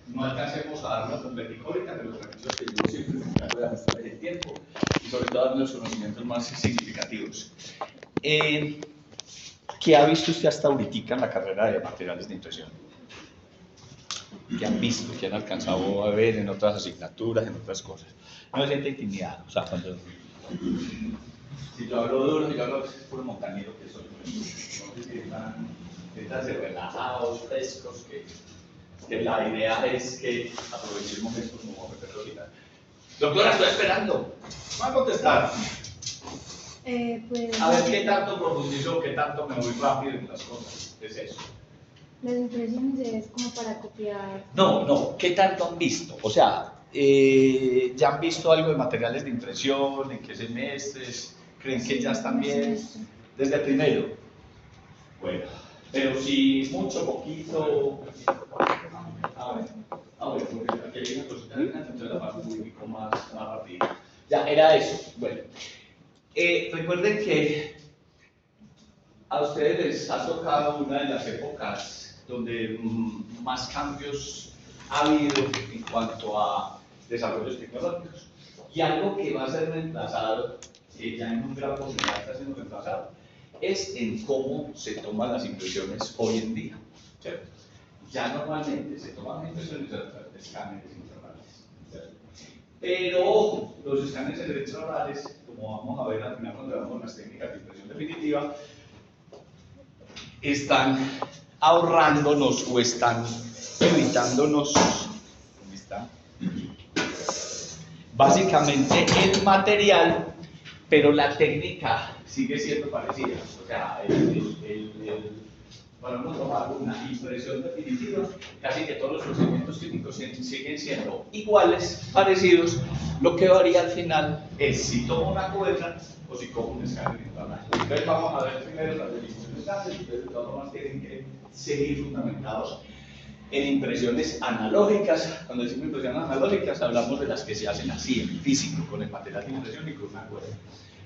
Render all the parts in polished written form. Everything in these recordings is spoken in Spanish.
no alcancemos a dar una completa ahorita de los recursos que yo siempre me encargo de ajustar el tiempo y sobre todo darle los conocimientos más significativos. ¿Qué ha visto usted hasta ahorita en la carrera de materiales de impresión? ¿Qué han visto? ¿Qué han alcanzado a ver en otras asignaturas, en otras cosas? No se siente intimidado, o sea, cuando... Si yo hablo duro, yo hablo es puro montañero que soy. No sé si están relajados, frescos, que la idea es que aprovechemos esto como repertorio. Doctora, estoy esperando. ¿Va a contestar? Pues, a ver qué tanto profundizo, qué tanto me voy rápido en las cosas. ¿Qué es eso? las impresiones es como para copiar. No, ¿qué tanto han visto? O sea, ¿ya han visto algo de materiales de impresión? ¿En qué semestres? ¿Creen que ya están bien? ¿Desde primero? Bueno, pero si mucho, poquito... A ver, porque aquí hay una cosita, entonces la paso un poco más rápido. Ya, era eso. Bueno, recuerden que a ustedes les ha tocado una de las épocas donde más cambios ha habido en cuanto a desarrollos tecnológicos. Y algo que va a ser reemplazado, ya en un gran porcentaje está siendo reemplazado, es en cómo se toman las impresiones hoy en día. ¿Cierto? Ya normalmente se toman impresiones de escáneres intraorales. Pero ojo, los escáneres electroorales, como vamos a ver al final cuando veamos las técnicas de impresión definitiva, están ahorrándonos o están evitándonos, ¿dónde está? Básicamente el material, pero la técnica sigue siendo parecida. O sea, para uno tomar una impresión definitiva, casi que todos los procedimientos químicos siguen siendo iguales, parecidos. Lo que varía al final es si tomo una cubeta o si cojo un escáner intraoral. Entonces vamos a ver primero las definiciones de escáneres, ustedes de todas formas tienen que seguir fundamentados en impresiones analógicas. Cuando decimos impresiones analógicas hablamos de las que se hacen así, en físico, con el material de impresión y con una cuerda.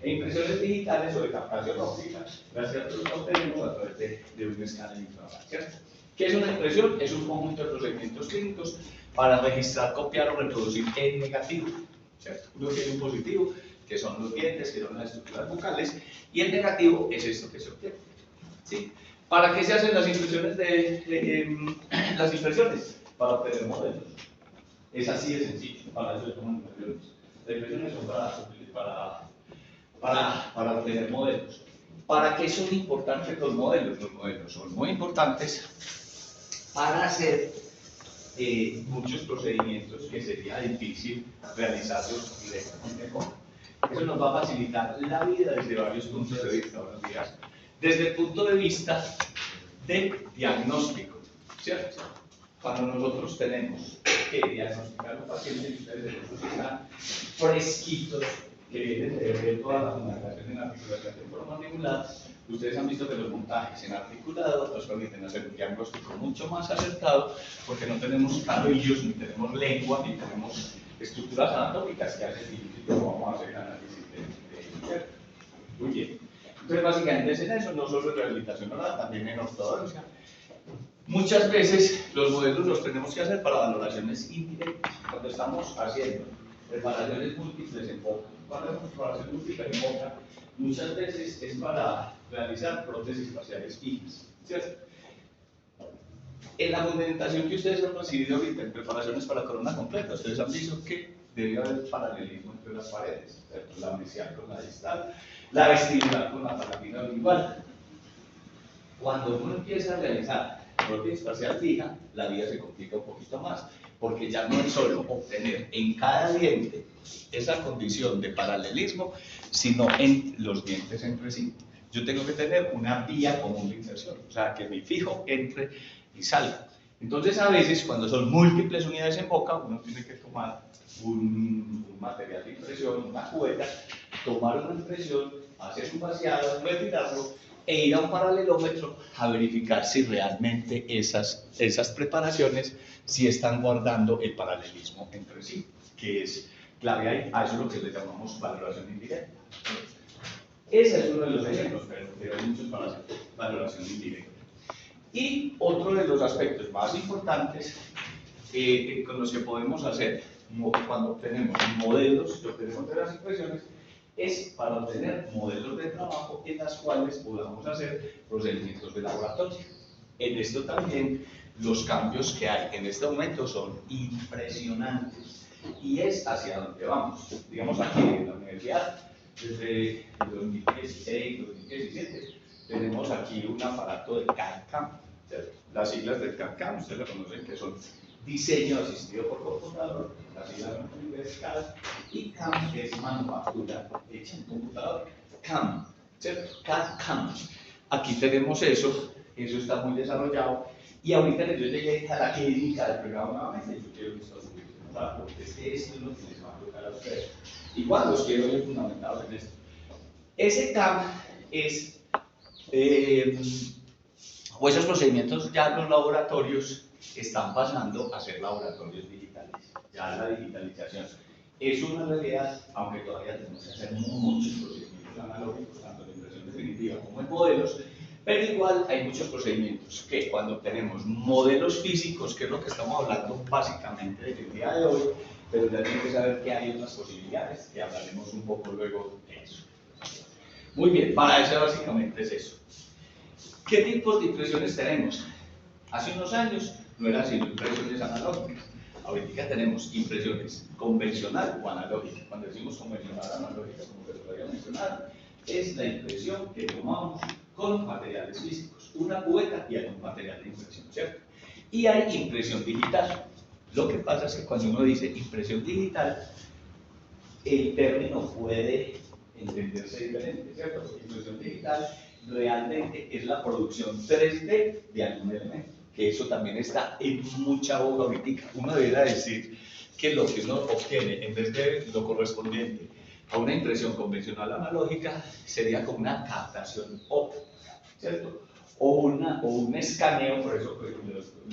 E impresiones digitales o de captación óptica, gracias a que lo obtenemos a través de un escáner intraoral, ¿cierto? ¿Qué es una impresión? Es un conjunto de procedimientos clínicos para registrar, copiar o reproducir en negativo, ¿cierto? Uno tiene un positivo, que son los dientes, que son las estructuras bucales, y el negativo es esto que se obtiene, ¿sí? ¿Para qué se hacen las impresiones las impresiones? Para obtener modelos. Es así de sencillo, para eso se toman impresiones. Las impresiones son para obtener modelos. ¿Para qué son importantes los modelos? Los modelos son muy importantes para hacer muchos procedimientos que sería difícil realizarlos directamente con. Eso nos va a facilitar la vida desde varios puntos de vista. Buenos días. Desde el punto de vista de diagnóstico, ¿cierto? Cuando nosotros tenemos que diagnosticar a un paciente, y ustedes están fresquitos, que vienen de ver toda la fundamentación en articulación temporomandibular, ustedes han visto que los montajes en articulado nos permiten hacer un diagnóstico mucho más acertado, porque no tenemos carrillos, ni tenemos lengua, ni tenemos estructuras anatómicas que hacen difícil que vamos a hacer el análisis de muy bien. Entonces, básicamente es en eso, no solo en rehabilitación oral, también en ortodoncia. Muchas veces los modelos los tenemos que hacer para valoraciones indirectas, cuando estamos haciendo reparaciones múltiples en boca. Cuando hacemos reparaciones múltiples en boca, muchas veces es para realizar prótesis faciales fijas, ¿cierto? En la fundamentación que ustedes han recibido ahorita en preparaciones para corona completa, ustedes han visto que debe haber paralelismo entre las paredes, ¿cierto? La mesial con la distal, la vestibular con la palatina lingual. Cuando uno empieza a realizar prótesis facial fija, la vida se complica un poquito más, porque ya no es solo obtener en cada diente esa condición de paralelismo, sino en los dientes entre sí. Yo tengo que tener una vía común de inserción, o sea, que mi fijo entre y salga. Entonces, a veces, cuando son múltiples unidades en boca, uno tiene que tomar un material de impresión, una cubeta, tomar una impresión, hacer un vaciado, retirarlo e ir a un paralelómetro a verificar si realmente esas preparaciones sí están guardando el paralelismo entre sí, que es clave ahí. A eso es lo que le llamamos valoración indirecta. Ese es uno de los ejemplos, pero hay muchos para hacer valoración indirecta. Y otro de los aspectos más importantes con los que podemos hacer cuando obtenemos modelos, que obtenemos de las impresiones, es para obtener modelos de trabajo en las cuales podamos hacer procedimientos de laboratorio. En esto también los cambios que hay en este momento son impresionantes y es hacia donde vamos. Digamos aquí en la universidad, desde el 2016, 2017, tenemos aquí un aparato de CAD/CAM. Las siglas del CAD/CAM, ustedes lo conocen, que son diseño asistido por computador, las siglas en inglés CAD, y CAM es manufactura hecha en computador. CAM, ¿cierto? CAD/CAM. Aquí tenemos eso está muy desarrollado, y ahorita yo llegué a la clínica del programa nuevamente, yo quiero que esto suba, porque es que esto es lo que les va a tocar a ustedes. Igual los quiero ver fundamentados en esto. Ese CAM es, o esos procedimientos ya los laboratorios están pasando a ser laboratorios digitales. Ya la digitalización es una realidad, aunque todavía tenemos que hacer muchos procedimientos analógicos, tanto en impresión definitiva como en modelos, pero igual hay muchos procedimientos que cuando tenemos modelos físicos, que es lo que estamos hablando básicamente del día de hoy, pero ya tienen que saber que hay otras posibilidades, que hablaremos un poco luego de eso. Muy bien, para eso básicamente es eso. ¿Qué tipos de impresiones tenemos? Hace unos años no eran sino impresiones analógicas. Ahorita tenemos impresiones convencional o analógica. Cuando decimos convencional o analógica, como que lo había mencionado, es la impresión que tomamos con materiales físicos, una cubeta y algún material de impresión, ¿cierto? Y hay impresión digital. Lo que pasa es que cuando uno dice impresión digital, el término puede entenderse diferente, ¿cierto? Porque impresión digital realmente es la producción 3D de algún elemento, que eso también está en mucha boga ahorita. Uno debería decir que lo que uno obtiene, en vez de lo correspondiente a una impresión convencional analógica, sería como una captación óptica, ¿cierto? O un escaneo, por eso pues,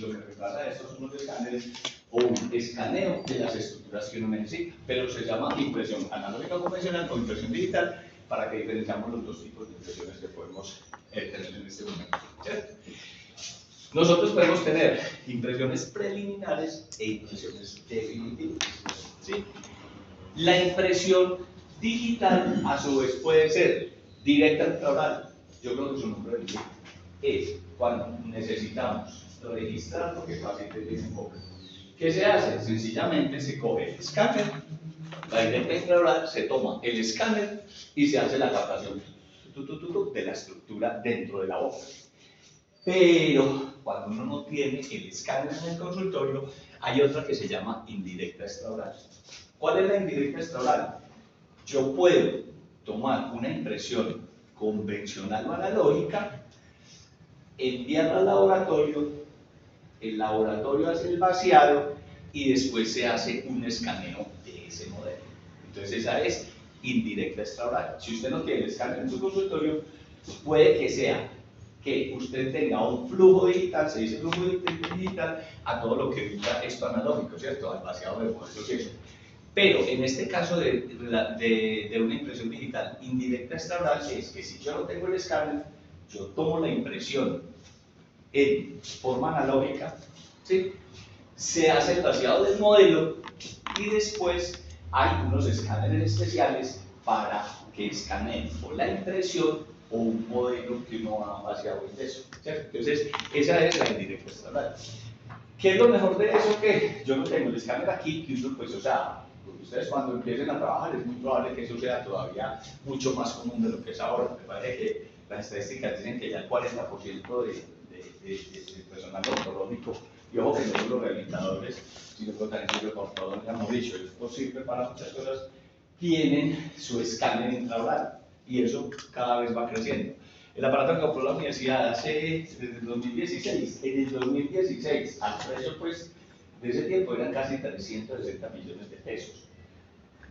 lo que reemplaza a estos son los escáneres, o un escaneo de las estructuras que uno necesita, pero se llama impresión analógica convencional o impresión digital, para que diferenciamos los dos tipos de impresiones que podemos tener en este momento, ¿cierto? Nosotros podemos tener impresiones preliminares e impresiones definitivas, ¿sí? La impresión digital, a su vez, puede ser directa intraoral. Yo creo que su nombre es cuando necesitamos registrar lo que el paciente tiene en boca. ¿Qué se hace? Sencillamente se coge el escáner, la directa intraoral, se toma el escáner y se hace la captación de la estructura dentro de la boca. Pero cuando uno no tiene el escáner en el consultorio, hay otra que se llama indirecta extraoral. ¿Cuál es la indirecta extraoral? Yo puedo tomar una impresión convencional o analógica, enviarla al laboratorio, el laboratorio hace el vaciado y después se hace un escaneo de ese modelo. Entonces esa es indirecta extraoral. Si usted no tiene el escáner en su consultorio, puede que sea que usted tenga un flujo digital, se dice flujo digital, a todo lo que evita esto analógico, ¿cierto? Al vaciado de modelos y eso. Pero en este caso de una impresión digital indirecta extraoral, es que si yo no tengo el escáner, yo tomo la impresión en forma analógica, ¿sí? Se hace el vaciado del modelo y después hay unos escáneres especiales para que escaneen o la impresión o un modelo que uno ha vaciado de eso, ¿cierto? Entonces, esa es la indirecta extraoral. ¿Qué es lo mejor de eso? Que yo no tengo el escáner aquí, que uno, pues, o sea, ustedes cuando empiecen a trabajar es muy probable que eso sea todavía mucho más común de lo que es ahora. Me parece que las estadísticas dicen que ya el 40% de personal odontológico, y ojo que no son los rehabilitadores, sino que también sirve por todo, ya hemos dicho, esto sirve para muchas cosas, tienen su escáner intraoral y eso cada vez va creciendo. El aparato que compró la universidad desde el 2016, en el 2016, al precio pues de ese tiempo eran casi 360 millones de pesos.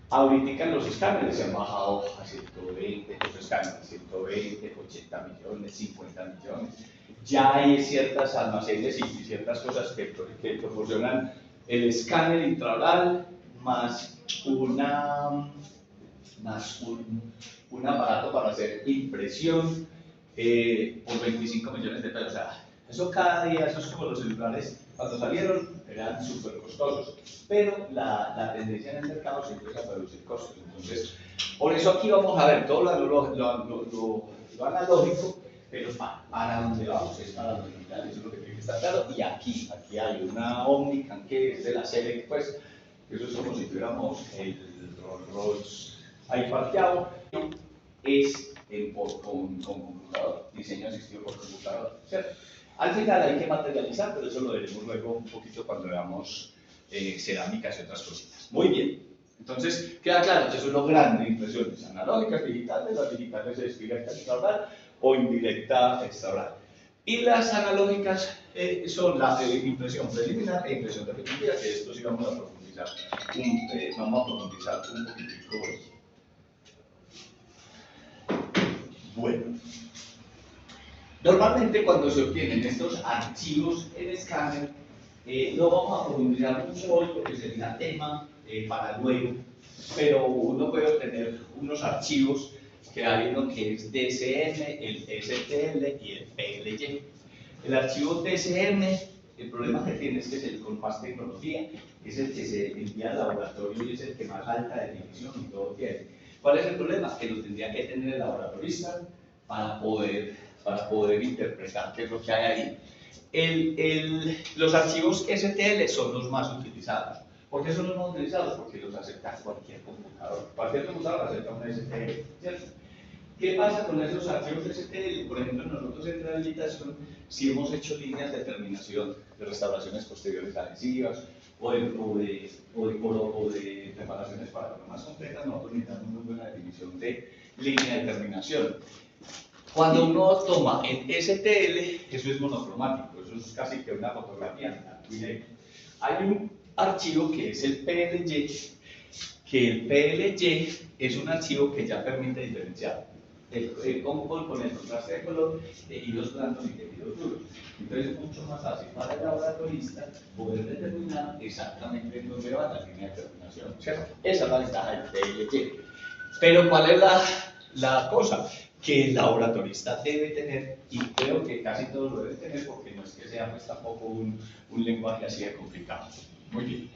Ahorita los escáneres se han bajado a 120, los escáneres 120, 80 millones, 50 millones. Ya hay ciertas almacenes y ciertas cosas que proporcionan el escáner intraoral más un aparato para hacer impresión por 25 millones de pesos. O sea, Eso cada día, eso es como los celulares, cuando salieron eran súper costosos, pero la tendencia en el mercado siempre es a reducir costos. Entonces, por eso aquí vamos a ver todo lo analógico, pero para dónde vamos es para lo digital, eso es lo que tiene que estar claro. Y aquí hay una Omnicam que es de la serie, pues, eso es como si tuviéramos el Rolls Royce ahí parqueado, es con computador, diseño asistido por computador, ¿cierto? Al final hay que materializar, pero eso lo veremos luego un poquito cuando veamos cerámicas y otras cositas. Muy bien. Entonces, queda claro que eso es lo grande de impresiones analógicas, digitales. Las digitales es directa extraoral o indirecta extraoral. Y las analógicas son la impresión preliminar e impresión definitiva, que esto sí vamos a profundizar un poquitico hoy. Bueno. Normalmente cuando se obtienen estos archivos en escáner, no vamos a profundizar mucho hoy porque sería tema para luego, pero uno puede obtener unos archivos que hay uno que es DSM, el STL y el PLY. El archivo DSM, el problema que tiene es que es el compás tecnología, es el que se envía al laboratorio y es el que más alta definición y todo tiene. ¿Cuál es el problema? Que lo tendría que tener el laboratorista para poder interpretar qué es lo que hay ahí. Los archivos STL son los más utilizados. ¿Por qué son los más utilizados? Porque los acepta cualquier computador. Cualquier computador acepta un STL, ¿cierto? ¿Qué pasa con esos archivos STL? Por ejemplo, nosotros en rehabilitación, si hemos hecho líneas de terminación de restauraciones posteriores adhesivas o de preparaciones para programas completas, nosotros necesitamos muy buena definición de línea de terminación. Cuando uno toma en STL, eso es monocromático, eso es casi que una fotografía. Hay un archivo que es el PLY, que el PLY es un archivo que ya permite diferenciar el compost con el contraste de color de hilos blandos y de hilos duros. Entonces es mucho más fácil para el laboratorista poder determinar exactamente en dónde va la línea de terminación, ¿cierto? Esa es la ventaja del PLY. Pero ¿cuál es la cosa? Que el laboratorista debe tener, y creo que casi todos lo deben tener, porque no es que sea pues tampoco un lenguaje así de complicado. Muy bien.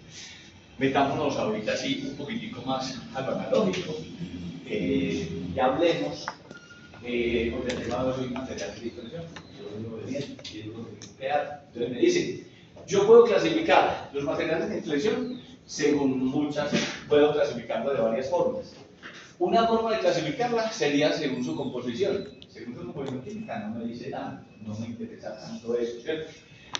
Metámonos ahorita así un poquitico más a lo analógico. Y hablemos con el tema de los materiales de impresión. Yo lo veo bien y es lo que tengo que dar. Entonces me dicen, yo puedo clasificar los materiales de impresión según puedo clasificarlo de varias formas. Una forma de clasificarla sería según su composición. Según su composición química no me dice tanto, no me interesa tanto eso, ¿cierto?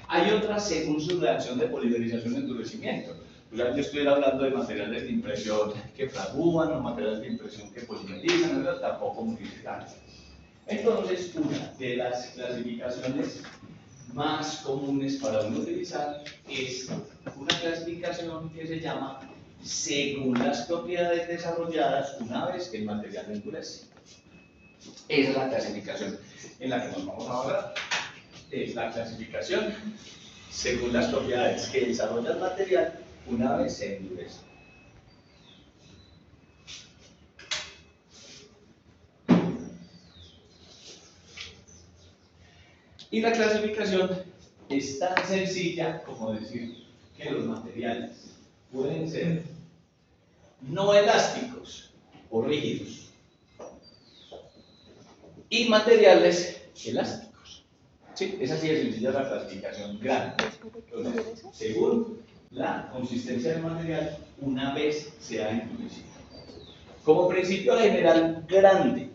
Hay otras según su reacción de polimerización y endurecimiento. O sea, yo estoy hablando de materiales de impresión que fragúan o materiales de impresión que polimerizan, ¿verdad? Tampoco me dice tanto. Entonces, una de las clasificaciones más comunes para uno utilizar es una clasificación que se llama según las propiedades desarrolladas una vez que el material endurece. Esa es la clasificación en la que nos vamos a hablar. Es la clasificación según las propiedades que desarrolla el material una vez se endurece. Y la clasificación es tan sencilla como decir que los materiales pueden ser no elásticos o rígidos y materiales elásticos. ¿Sí? Es así de sencilla la clasificación grande. Entonces, según la consistencia del material, una vez se ha endurecido. Como principio general grande,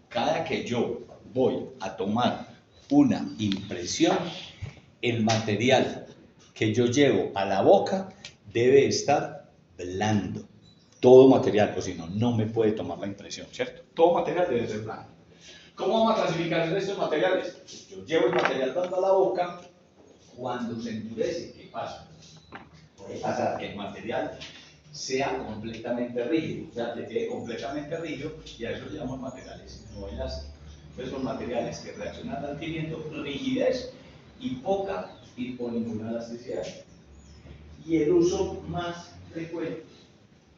cada que yo voy a tomar una impresión, el material que yo llevo a la boca debe estar blando. Todo material, pues si no, no me puede tomar la impresión, ¿cierto? Todo material debe ser blando. ¿Cómo vamos a clasificar estos materiales? Yo llevo el material blando a la boca, cuando se endurece, ¿qué pasa? Puede pasar que el material sea completamente rígido, o sea, que quede completamente rígido, y a eso le llamamos materiales no elásticos. Entonces son materiales que reaccionan al viento, rigidez y poca o ninguna elasticidad. Y el uso más frecuente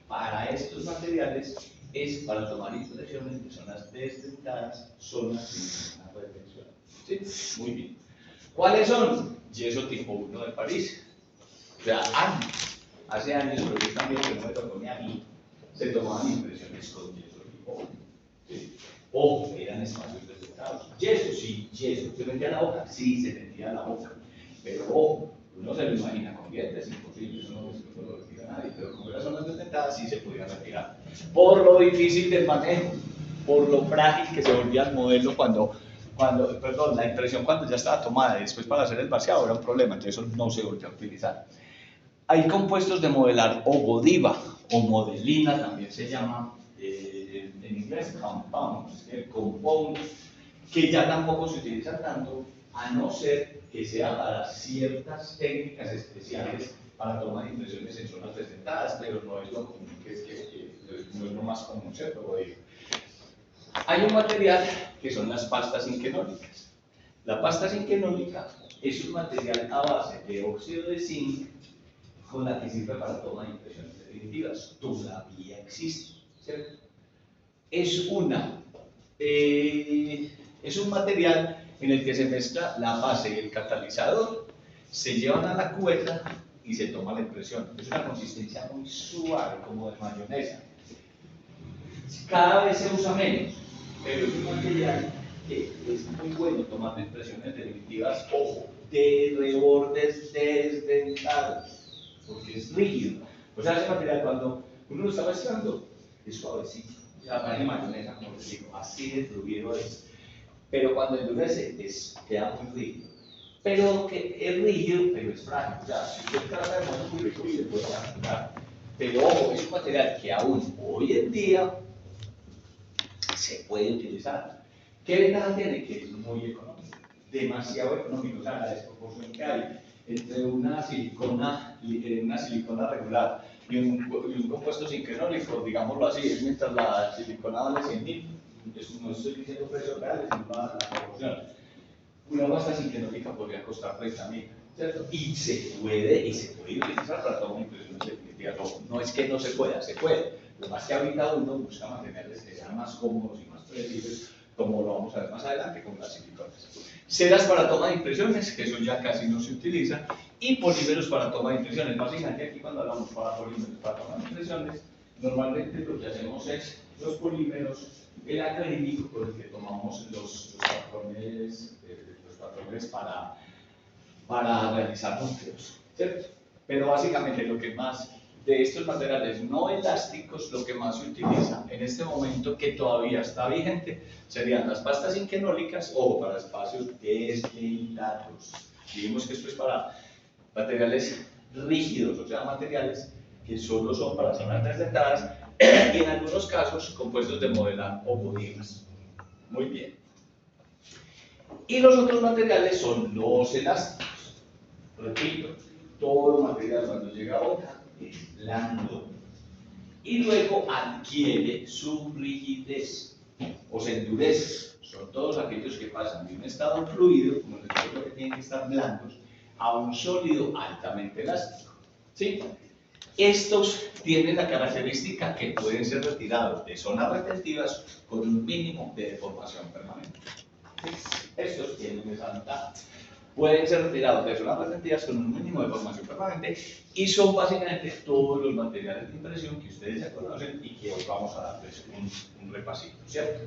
para estos materiales es para tomar impresiones de zonas desdentadas, zonas sin ninguna retención. ¿Sí? Muy bien. ¿Cuáles son? Yeso tipo 1 de París. O sea, hace años, pero yo también, que no me tocó ni a mí, se tomaban impresiones con yeso tipo 1. ¿Sí? Ojo, eran espacios desdentados. Yeso, sí, yeso. ¿Se metía a la boca? Sí, se metía a la boca. Pero ojo, uno se lo imagina con dientes, es imposible, eso no lo retira nadie. Pero como eran zonas desdentadas, sí se podía retirar. Por lo difícil del manejo, por lo frágil que se volvía el modelo perdón, la impresión cuando ya estaba tomada y después para hacer el vaciado era un problema, entonces eso no se volvió a utilizar. Hay compuestos de modelar Godiva o modelina, también se llama en inglés compounds, el compound, que ya tampoco se utiliza tanto, a no ser que sea para ciertas técnicas especiales para tomar impresiones en zonas desdentadas, pero no es lo común, no es lo más común, ¿cierto? Godiva. Hay un material que son las pastas inquenólicas. La pasta inquenólica es un material a base de óxido de zinc con la que sirve para tomar impresiones definitivas. Todavía existe, ¿cierto? Es un material en el que se mezcla la base y el catalizador, se llevan a la cubeta y se toma la impresión. Es una consistencia muy suave, como de mayonesa. Cada vez se usa menos, pero es un material que es muy bueno tomando impresiones definitivas, ojo, de rebordes desdentados, porque es rígido. O sea, ese material cuando uno lo está mezclando es suavecito, ya parece mayonesa, como les digo, así de fluido es. Pero cuando endurece queda muy rígido. Pero que es rígido, pero es frágil. O sea, si usted trata de modo muy rígido, se puede fracturar. Pero ojo, es un material que aún hoy en día se puede utilizar. ¿Qué ventaja tiene? Que es muy económico, demasiado económico. O sea, la desproporción que hay entre una silicona regular y un compuesto sincronólico, digámoslo así, es mientras la silicona vale 100.000, no estoy diciendo precios reales, sino la proporción. Una pasta sincronólica podría costar 30.000, ¿cierto? Y se puede utilizar para tomar impresiones definitivas. No es que no se pueda, se puede. Lo más que ahorita uno busca materiales que sean más cómodos y más predecibles, como lo vamos a ver más adelante con las siliconas. Ceras para toma de impresiones, que eso ya casi no se utiliza, y polímeros para toma de impresiones. Básicamente aquí cuando hablamos para polímeros para toma de impresiones, normalmente lo que hacemos es los polímeros, el acrílico con el que tomamos los patrones para realizar núcleos, ¿cierto? Pero básicamente lo que más de estos materiales no elásticos, lo que más se utiliza en este momento, que todavía está vigente, serían las pastas inquenólicas o para espacios desdentados. Dijimos que esto es para materiales rígidos, o sea, materiales que solo son para zonas desdentadas y en algunos casos compuestos de modelar o Godivas. Muy bien. Y los otros materiales son los elásticos. Repito, todo material cuando llega a boca es blando y luego adquiere su rigidez o se endurece. Son todos aquellos que pasan de un estado fluido, como les digo que tienen que estar blandos, a un sólido altamente elástico. ¿Sí? Estos tienen la característica que pueden ser retirados de zonas retentivas con un mínimo de deformación permanente. Estos tienen esa ventaja. Pueden ser retirados de zonas retentivas con un mínimo de deformación permanente y son básicamente todos los materiales de impresión que ustedes ya conocen y que hoy vamos a darles un repasito, ¿cierto?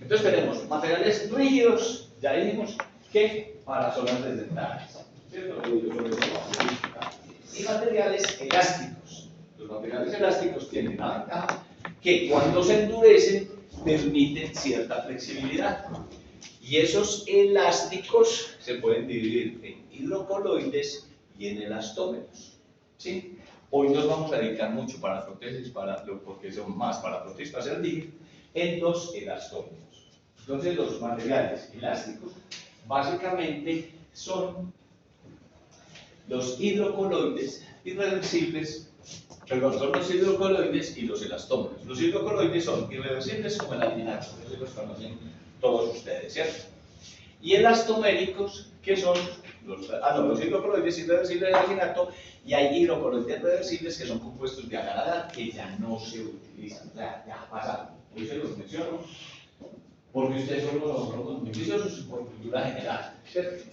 Entonces tenemos materiales rígidos, ya dijimos que para zonas desdentadas, ¿cierto? Y materiales elásticos. Los materiales elásticos tienen la ventaja que cuando se endurecen permiten cierta flexibilidad. Y esos elásticos se pueden dividir en hidrocoloides y en elastómeros. ¿Sí? Hoy nos vamos a dedicar mucho para prótesis, porque son más para prótesis para servir, en los elastómeros. Entonces los materiales elásticos básicamente son los hidrocoloides irreversibles, perdón, son los hidrocoloides y los elastómeros. Los hidrocoloides son irreversibles como el alginato, eso los conocen todos ustedes, ¿cierto? Y elastoméricos, que son los hidrocoloides irreversibles del alginato, y hay hidrocoloides reversibles que son compuestos de agar-agar que ya no se utilizan, ya pasaron. Hoy se los menciono porque ustedes son los muy viciosos por cultura general, ¿cierto?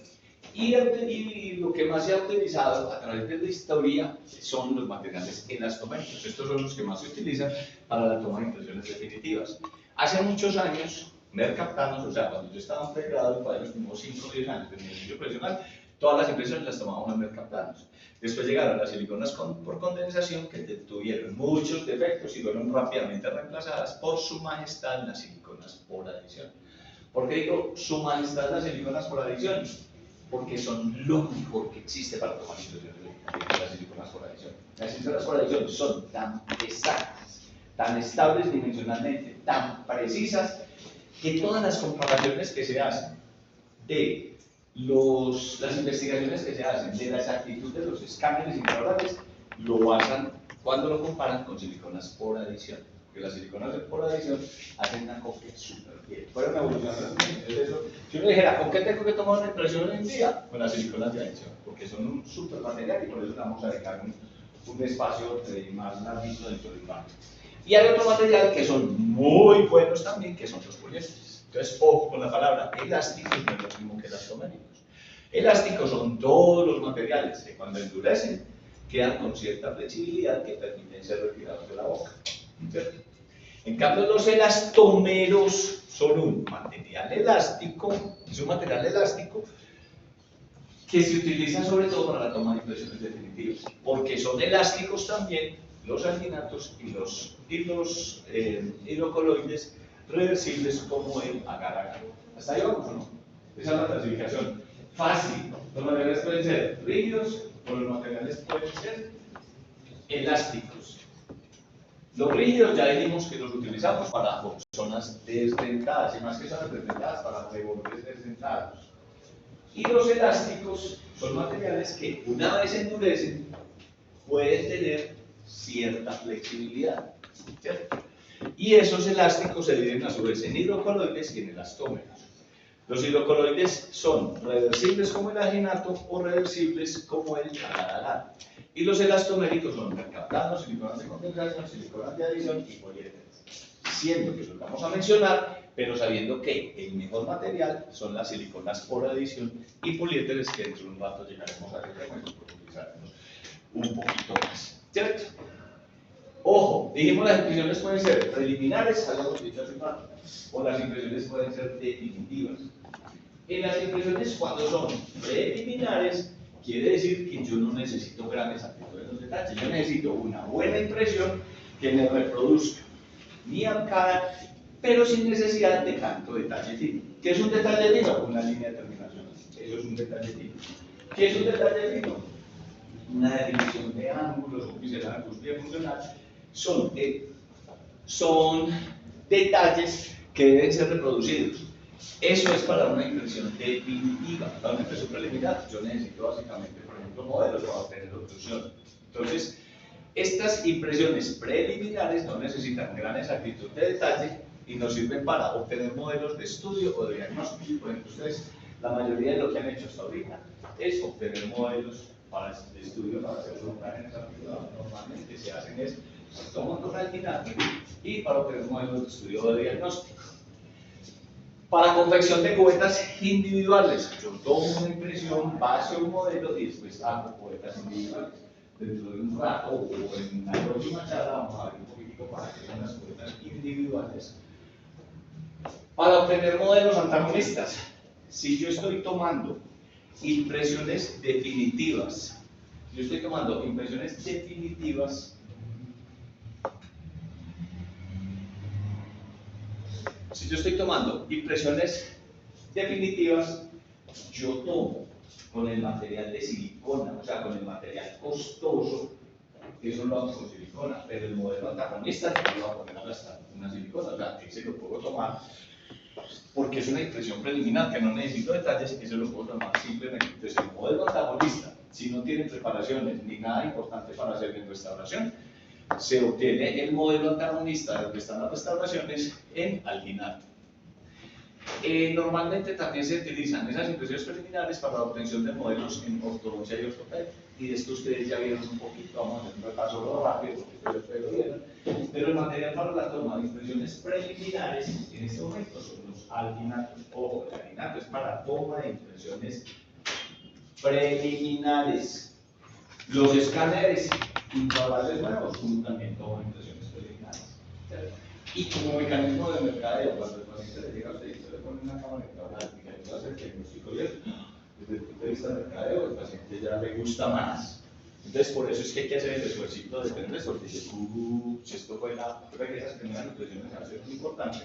Y lo que más se ha utilizado a través de la historia son los materiales elastoméricos. Estos son los que más se utilizan para la toma de impresiones definitivas. Hace muchos años, mercaptanos, o sea, cuando yo estaba en pregrado, para los primeros 5 o 10 años de mi ejercicio profesional, todas las impresiones las tomábamos en mercaptanos. Después llegaron las siliconas por condensación, que tuvieron muchos defectos y fueron rápidamente reemplazadas por su majestad las siliconas por adición. ¿Por qué digo su majestad las siliconas por adición? Porque son lo mejor que existe para tomar impresiones de las siliconas por adición. Las siliconas por adición son tan exactas, tan estables dimensionalmente, tan precisas, que todas las comparaciones que se hacen de las investigaciones que se hacen de la exactitud de los escáneres intraorales lo basan cuando lo comparan con siliconas por adición. Porque las siliconas por adición hacen una copia súper fiel. Fueron evolucionando. Si uno dijera, ¿con qué tengo que tomar una impresión hoy en día? Con las siliconas de adición, porque son un súper material y por eso vamos a dejar un espacio más larguito dentro del banco. Y hay otro material que son muy buenos también, que son los poliésteres. Entonces, ojo con la palabra elásticos, no es lo mismo que elastoméricos. Elásticos son todos los materiales que cuando endurecen quedan con cierta flexibilidad que permiten ser retirados de la boca. ¿Cierto? En cambio, los elastómeros son un material elástico, que se utiliza sobre todo para la toma de impresiones definitivas, porque son elásticos también los alginatos y los hidrocoloides reversibles como el agar-agar. ¿Hasta ahí vamos o no? Esa es la clasificación. Fácil. Los materiales pueden ser rígidos o los materiales pueden ser elásticos. Los rígidos ya dijimos que los utilizamos para zonas desdentadas, y más que zonas desdentadas, para rebordes desdentados. Y los elásticos son materiales que una vez endurecen pueden tener cierta flexibilidad, ¿cierto? Y esos elásticos se dividen a su vez en hidrocoloides y en elastómeros. Los hidrocoloides son reversibles como el aginato o reversibles como el agar-agar. Y los elastoméricos son mercaptanos, siliconas de condensación, siliconas de adición y poliésteres. Siendo que los vamos a mencionar, pero sabiendo que el mejor material son las siliconas por adición y poliésteres, que dentro de un rato llegaremos a profundizarnos un poquito más. ¿Cierto? Ojo, dijimos las impresiones pueden ser preliminares, habíamos dicho hace un rato, o las impresiones pueden ser definitivas. En las impresiones, cuando son preliminares, quiere decir que yo no necesito grandes amplitudes de los detalles, yo necesito una buena impresión que me reproduzca mi arcada, pero sin necesidad de tanto detalle fino. ¿Qué es un detalle fino? Una línea de terminación. Eso es un detalle fino. ¿Qué es un detalle fino? Una definición de ángulos, un pincelado bien funcional. Son detalles que deben ser reproducidos. Eso es para una impresión definitiva. Para una impresión preliminar, yo necesito básicamente, por ejemplo, modelos para obtener obtrusión. Entonces, estas impresiones preliminares no necesitan gran exactitud de detalle y nos sirven para obtener modelos de estudio o de diagnóstico. Por ejemplo, ustedes, la mayoría de lo que han hecho hasta ahorita es obtener modelos de estudio para hacer imágenes articuladas. Normalmente se hacen es, se toman con alginato y para obtener modelos de estudio o de diagnóstico. Para confección de cubetas individuales, yo tomo una impresión, base un modelo y después hago cubetas individuales. Dentro de un rato o en la próxima charla vamos a ver un poquitico para hacer unas cubetas individuales. Para obtener modelos antagonistas, si yo estoy tomando impresiones definitivas, yo tomo con el material de silicona, o sea, con el material costoso, eso lo hago con silicona, pero el modelo antagonista no lo voy a poner hasta una silicona, o sea, ese lo puedo tomar porque es una impresión preliminar que no necesito detalles, ese lo puedo tomar simplemente. Entonces, el modelo antagonista, si no tiene preparaciones ni nada importante para hacer en restauración, se obtiene el modelo antagonista de donde están las restauraciones en alginato. Normalmente también se utilizan esas impresiones preliminares para la obtención de modelos en ortodoncia y ortopedia. Y de esto ustedes ya vieron un poquito, vamos a hacer un repaso rápido, porque ustedes lo vieron. Pero el material para la toma de impresiones preliminares en este momento son los alginatos. Ojo, el alginato es para toma de impresiones preliminares. Los escáneres intraorales nuevos también toman impresiones preliminares. ¿Cierto? Y como mecanismo de mercadeo, cuando el paciente le llega a usted y se le pone una cámara intraoral y le ayuda a hacer el diagnóstico y eso, desde el punto de vista del mercadeo, el paciente ya le gusta más. Entonces, por eso es que hay que hacer el esfuerzo de tener eso, porque si esto fue que esas primeras impresiones van a ser muy importantes,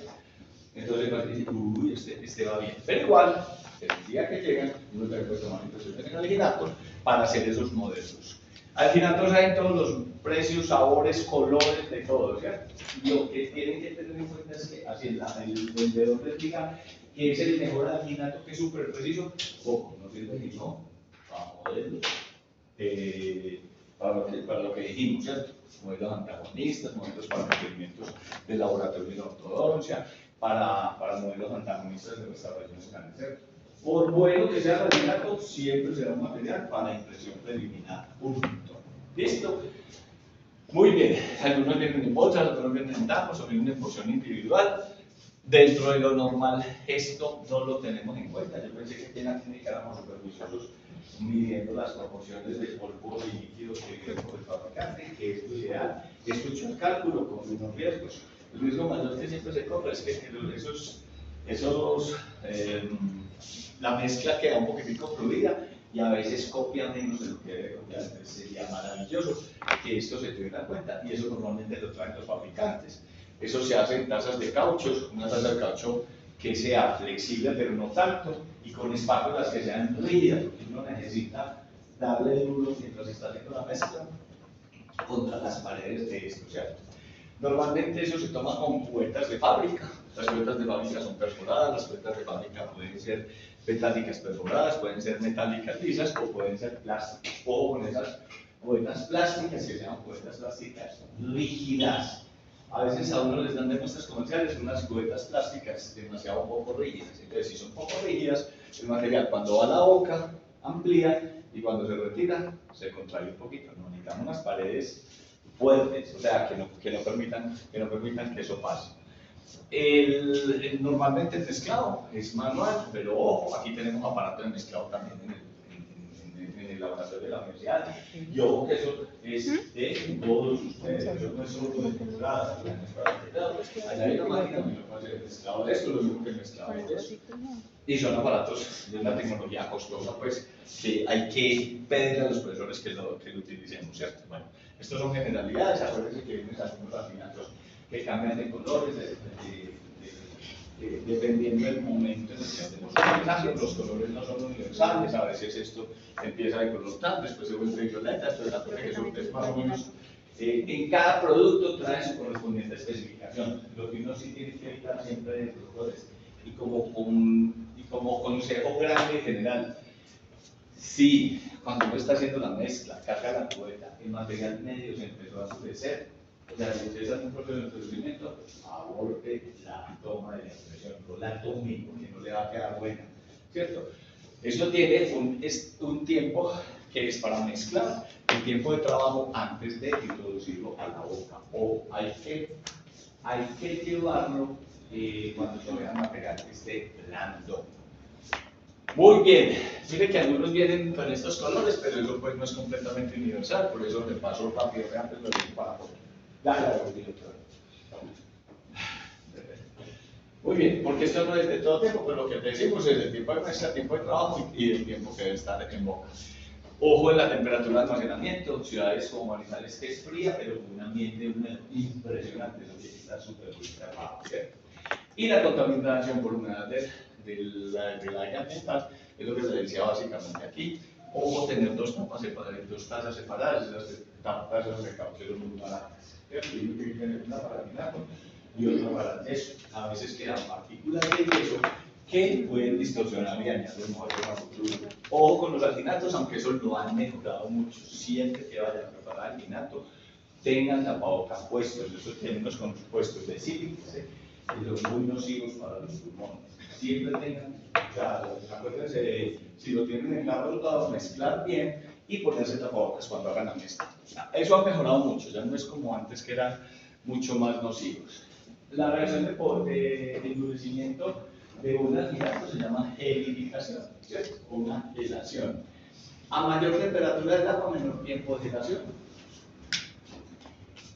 entonces el paciente dice, este va bien. Pero igual, el día que llegan, uno también puede tomar impresiones en el alginato para hacer esos modelos. Alginatos hay todos los precios, sabores, colores, de todo, ¿cierto? Lo que tienen que tener en cuenta es que así el vendedor les diga que es el mejor alginato, que es súper preciso, poco, no sirve ni no, para modelos. Para lo que dijimos, ¿cierto? Modelos antagonistas, modelos para procedimientos de laboratorio de ortodoncia, para modelos antagonistas de restauración escáner, ¿cierto? Por bueno que sea el alginato, siempre será un material para impresión preliminar. Punto. ¿Listo? Muy bien. Algunos vienen en bolsas, otros vienen en tacos, o vienen en porción individual. Dentro de lo normal, esto no lo tenemos en cuenta. Yo pensé que aquí en la clínica éramos superviciosos midiendo las proporciones de polvo y líquidos que viene por el fabricante, que es lo ideal. Esto hecho el cálculo con unos riesgos. El riesgo mayor que siempre se corre es que la mezcla queda un poquitico fluida y a veces copia menos de lo que debe copiar. Entonces sería maravilloso que esto se tuviera en cuenta y eso normalmente lo traen los fabricantes. Eso se hace en tazas de caucho, una taza de caucho que sea flexible pero no tanto y con espátulas que sean rígidas, porque uno necesita darle duro mientras está haciendo la mezcla contra las paredes de esto, ¿cierto? Normalmente eso se toma con cubetas de fábrica. Las cubetas de fábrica son perforadas, las cubetas de fábrica pueden ser metálicas perforadas, pueden ser metálicas lisas o pueden ser plásticas. O con esas cubetas plásticas que se llaman cubetas plásticas rígidas. A veces a uno les dan de muestras comerciales unas cubetas plásticas demasiado poco rígidas. Entonces, si son poco rígidas, el material cuando va a la boca amplía y cuando se retira se contrae un poquito. No necesitamos unas paredes fuertes, o sea, que no permitan que eso pase. Normalmente el mezclado es manual, pero ojo, aquí tenemos aparato de mezclado también en el laboratorio de la universidad. Y ojo que eso es de todos ustedes, eso no es solo de entrada. Allá hay una máquina que no puede hacer el mezclado de esto, lo mismo que el mezclado de esto. Y son aparatos de una tecnología costosa, pues, que hay que pedirle a los profesores que lo utilicemos, ¿cierto? Bueno, estos son generalidades, acuérdense que vienen algunos alginatos que cambian de colores, dependiendo del momento en el que hacemos un cambio. Los colores no son universales, a veces esto empieza de color tal, después se vuelve violeta, entonces la cosa que son es más o menos. En cada producto trae su correspondiente especificación. Lo que uno sí tiene que evitar siempre de los colores. Y como consejo grande general, si cuando uno está haciendo la mezcla, carga la cubeta, el material medio se empezó a oscurecer, o sea, si ustedes hacen un proceso de endurecimiento, aborte la toma de la impresión, no la tome porque no le va a quedar buena, ¿cierto? Esto tiene un tiempo que es para mezclar, el tiempo de trabajo antes de introducirlo a la boca, o hay que llevarlo cuando todavía el material esté blando. Muy bien, mire que algunos vienen con estos colores, pero eso pues no es completamente universal, por eso le paso rápido, antes lo digo para foto. Dale, director. Muy bien, porque esto no es de todo tiempo, pero lo que decimos es el tiempo de mezcla, tiempo de trabajo y el tiempo que debe estar en boca. Ojo en la temperatura de almacenamiento, ciudades como Manizales que es fría, pero con un ambiente húmedo impresionante, eso tiene que estar súper cerrado, ¿cierto? Y la contaminación por humedad del aire ambiental es lo que se decía básicamente aquí. Ojo, tener dos tazas separadas, esas tazas de caucho son muy baratas. Y uno tiene que tener una para el vinaco y otra para el yeso. A veces quedan partículas de yeso que pueden distorsionar y dañar los modelos a futuro. Ojo con los alginatos, aunque eso lo han mejorado mucho. Siempre que vayan a preparar alginato, tengan tapabocas puestos. Esos tienen unos compuestos de sílice que son muy nocivos para los pulmones. Siempre tengan, o sea, acuérdense, si lo tienen en la rodada, mezclar bien y ponerse tapabocas cuando hagan la mezcla. Eso ha mejorado mucho, ya no es como antes que eran mucho más nocivos. La reacción de endurecimiento de un alginato se llama gelificación, ¿cierto? Una gelación. A mayor temperatura del agua, menor tiempo de secación.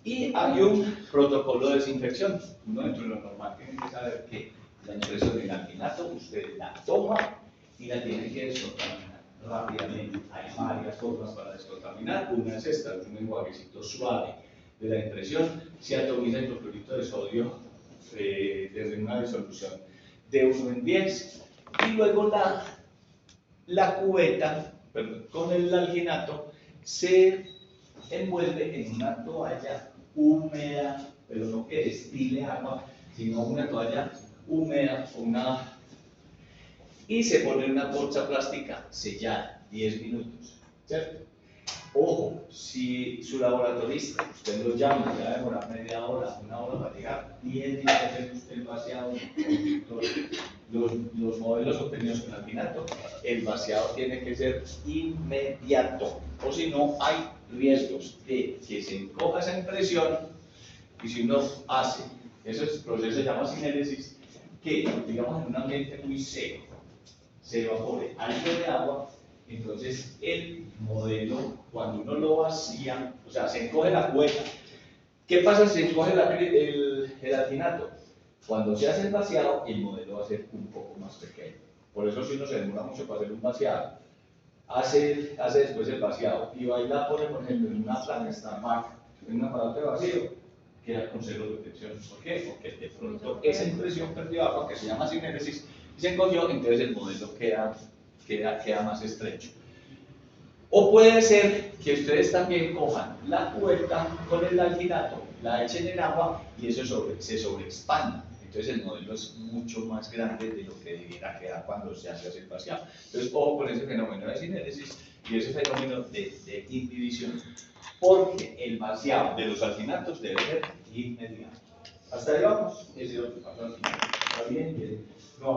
Y hay un protocolo de desinfección. Uno dentro de lo normal tiene que saber que la impresión del alginato usted la toma y la tiene que descontaminar rápidamente. Hay varias formas para descontaminar. Una es esta, es un enjuaguecito suave de la impresión. Se atomiza el hipoclorito de sodio desde una disolución de 1 en 10. Y luego la cubeta, perdón, con el alginato se envuelve en una toalla húmeda, pero no que destile agua, sino una toalla húmeda, y se pone en una bolsa plástica sellada, 10 minutos, ¿cierto? Ojo, si su laboratorista, usted lo llama, ya demora media hora, 1 hora para llegar, tiene que hacer usted el vaciado. Los modelos obtenidos con alginato, el vaciado tiene que ser inmediato, o si no hay riesgos de que se encoja esa impresión, y si uno hace ese proceso se llama sinéresis, que digamos en un ambiente muy seco se evapore algo de agua, entonces el modelo, cuando uno lo vacía, o sea, se encoge la cubeta. ¿Qué pasa si se encoge el alginato? Cuando se hace el vaciado, el modelo va a ser un poco más pequeño. Por eso si uno se demora mucho para hacer un vaciado, hace después el vaciado y va y la pone, por ejemplo, en una placa Starbucks, en un aparato de vacío, queda con cero detección. ¿Por qué? Porque de pronto esa impresión perdió agua, que se llama sinéresis, y se encogió, entonces el modelo queda más estrecho. O puede ser que ustedes también cojan la cubeta con el alginato, la echen en agua y eso se sobreexpanda. Entonces el modelo es mucho más grande de lo que debiera quedar cuando se hace el vaciado. Entonces, ojo con ese fenómeno de sinéresis y ese fenómeno de inhibición, porque el vaciado de los alginatos debe ser inmediato. Hasta ahí vamos. Ese es lo que pasó al final. ¿Está bien? No.